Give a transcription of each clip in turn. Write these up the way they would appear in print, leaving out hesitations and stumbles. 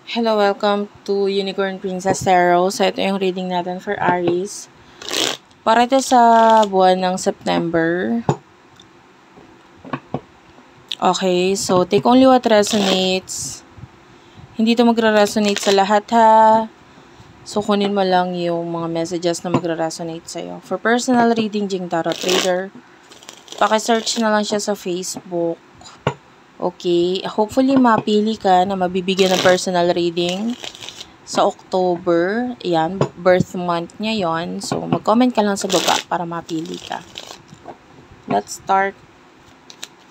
Hello, welcome to Unicorn Princess Tarot. So, ito yung reading natin for Aries. Para ito sa buwan ng September. Okay, so take only what resonates. Hindi ito magre-resonate sa lahat ha. So, kunin mo lang yung mga messages na magre-resonate sa'yo. For personal reading, Jing Tarot Trader, paki-search na lang siya sa Facebook. Okay, hopefully mapili ka na mabibigyan ng personal reading sa October. Yan, birth month niya yon. So, mag-comment ka lang sa baba para mapili ka. Let's start,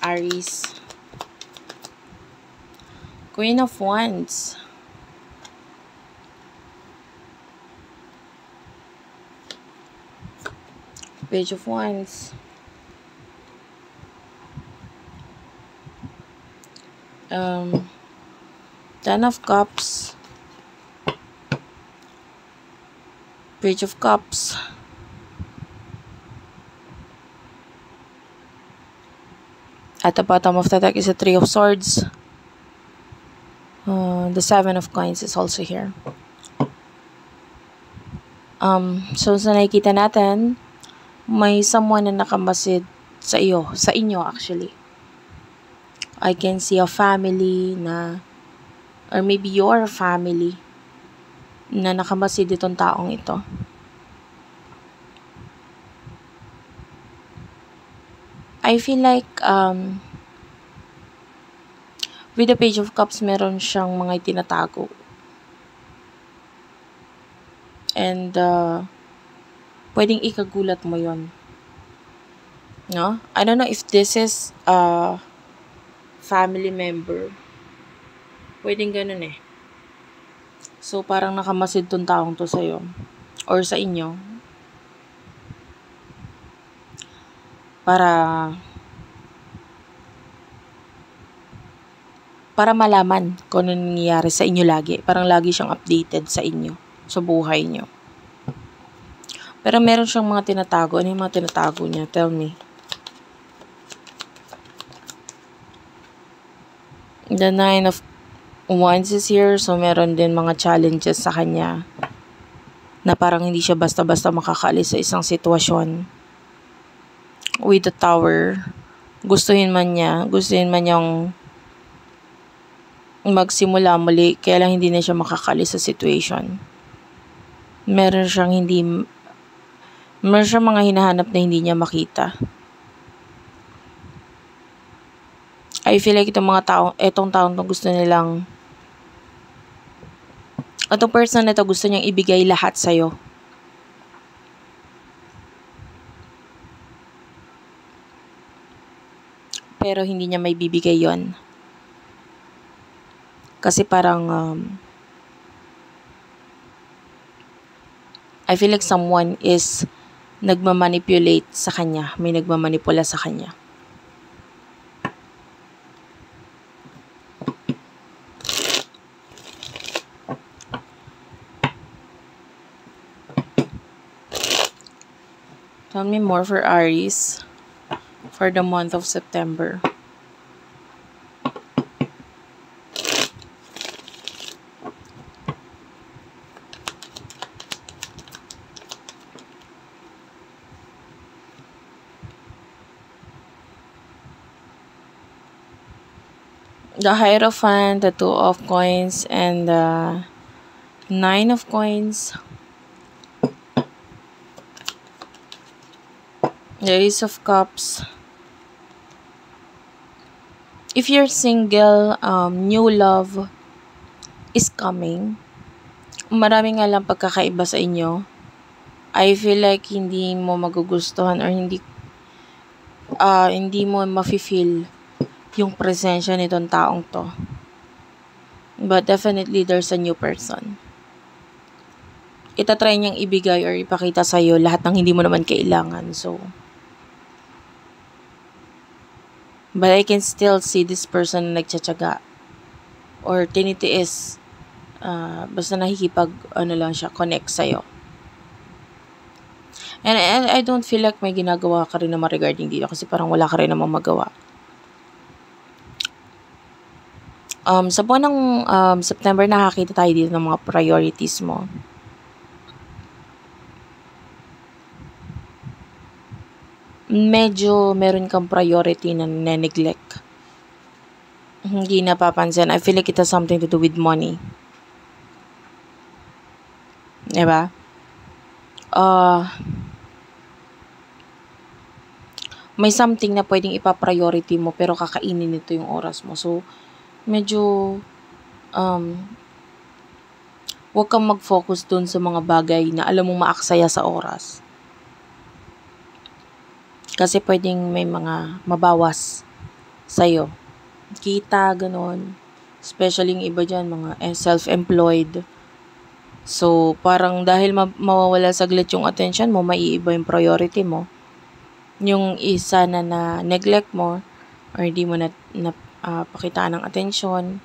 Aries. Queen of Wands. Page of Wands. Ten of Cups. Page of Cups. At the bottom of the deck is a Three of Swords. The Seven of Coins is also here. So sa nakikita natin, may someone na nakamasid sa inyo actually. I can see a family na, or maybe your family, na nakamasid itong taong ito. I feel like, with the Page of Cups, meron siyang mga itinatago. And, pwedeng ikagulat mo yon, no? I don't know if this is family member. Pwedeng ganun eh. So, parang nakamasid tong taong to sa'yo. Or sa inyo. Para malaman kung ano nangyayari sa inyo lagi. Parang lagi siyang updated sa inyo. Sa buhay nyo. Pero meron siyang mga tinatago. Ano yung mga tinatago niya? Tell me. The Nine of Wands is here. So, meron din mga challenges sa kanya. Na parang hindi siya basta-basta makakaalis sa isang sitwasyon. With the Tower. Gustuhin man niyang magsimula muli. Kaya lang hindi na siya makakaalis sa situation. Meron siyang mga hinahanap na hindi niya makita. I feel like etong taong to gusto nilang, itong person na to gusto niyang ibigay lahat sa'yo. Pero hindi niya may bibigay yon. Kasi parang, I feel like someone is nagmamanipulate sa kanya. May nagmamanipula sa kanya. Tell me more for Aries for the month of September. The Hierophant, the Two of Coins, and the Nine of Coins. The Ace of Cups. If you're single, new love is coming. Maraming nga lang pagkakaiba sa inyo. I feel like hindi mo magugustuhan or hindi mo mafe-feel yung presensya nitong taong to. But definitely there's a new person. Itatry niyang ibigay or ipakita sa'yo lahat ng hindi mo naman kailangan. So, but I can still see this person na nagtsatsaga or tinitiis. Basta connect sa'yo. And I don't feel like may ginagawa ka rin naman regarding dito kasi parang wala ka rin namang magawa. Sa buwan ng September, nakakita tayo dito ng mga priorities mo. Medyo meron kang priority na neglect. Hindi napapansin. I feel like it has something to do with money. Diba? May something na pwedeng ipa-priority mo pero kakainin nito yung oras mo. So, medyo huwag kang mag-focus dun sa mga bagay na alam mong maaksaya sa oras. Kasi pwedeng may mga mabawas sa'yo. Kita, ganon. Especially yung iba dyan, mga self-employed. So, parang dahil mawawala saglit yung attention mo, maiiba yung priority mo. Yung isa na neglect mo, or di mo na pakitaan ng attention,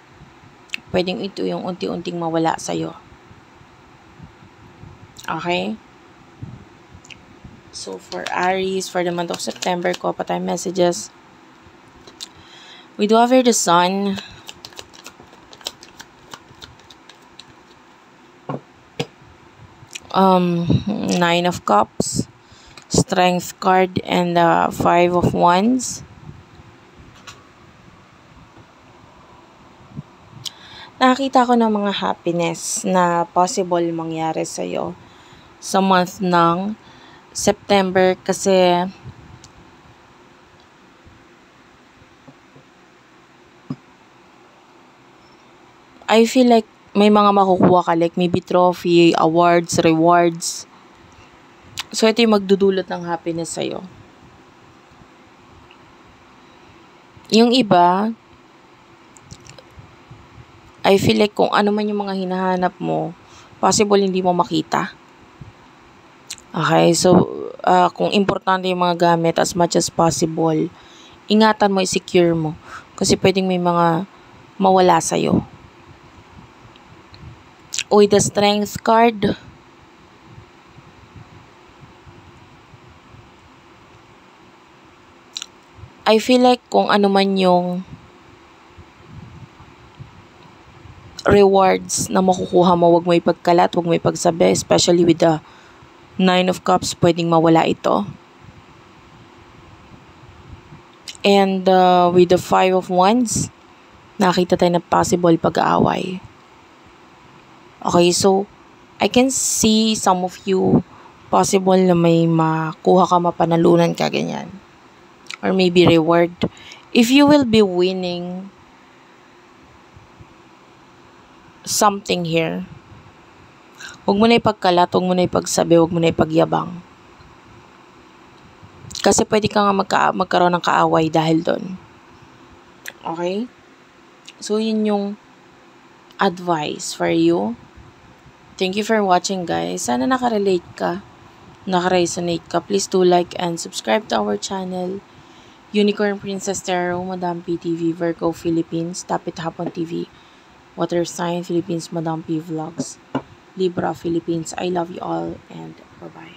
pwedeng ito yung unti-unting mawala sa'yo. Okay? So, for Aries, for the month of September, ko pa tayong messages. We do have here the Sun. Nine of Cups, Strength card, and Five of Wands. Nakakita ko ng mga happiness na possible mangyari sa'yo sa month ng September kasi I feel like may mga makukuha ka, like maybe trophy, awards, rewards. So, ito yung magdudulot ng happiness sa'yo. Yung iba, I feel like kung ano man yung mga hinahanap mo, possible hindi mo makita. Okay, so, kung importante yung mga gamit, as much as possible, ingatan mo, i-secure mo. Kasi pwedeng may mga mawala sa'yo. With the Strength card, I feel like kung ano man yung rewards na makukuha mo, wag mo ipagkalat, wag mo ipagsabi, especially with the Nine of Cups, pwedeng mawala ito. And with the Five of Wands, nakita tayo na possible pag-aaway. Okay, so I can see some of you possible na may makuha ka, mapanalunan ka, ganyan. Or maybe reward. If you will be winning something here, huwag mo na ipagkalat, huwag mo na ipagsabi, huwag mo na ipagyabang. Kasi pwede ka nga magkaroon ng kaaway dahil doon. Okay? So, yun yung advice for you. Thank you for watching, guys. Sana nakarelate ka, nakaresonate ka. Please do like and subscribe to our channel. Unicorn Princess Tarot, Madam P TV, Virgo Philippines, Tapit Hapon TV, Water Sign Philippines, Madam P Vlogs, Libra Philippines. I love you all and bye-bye.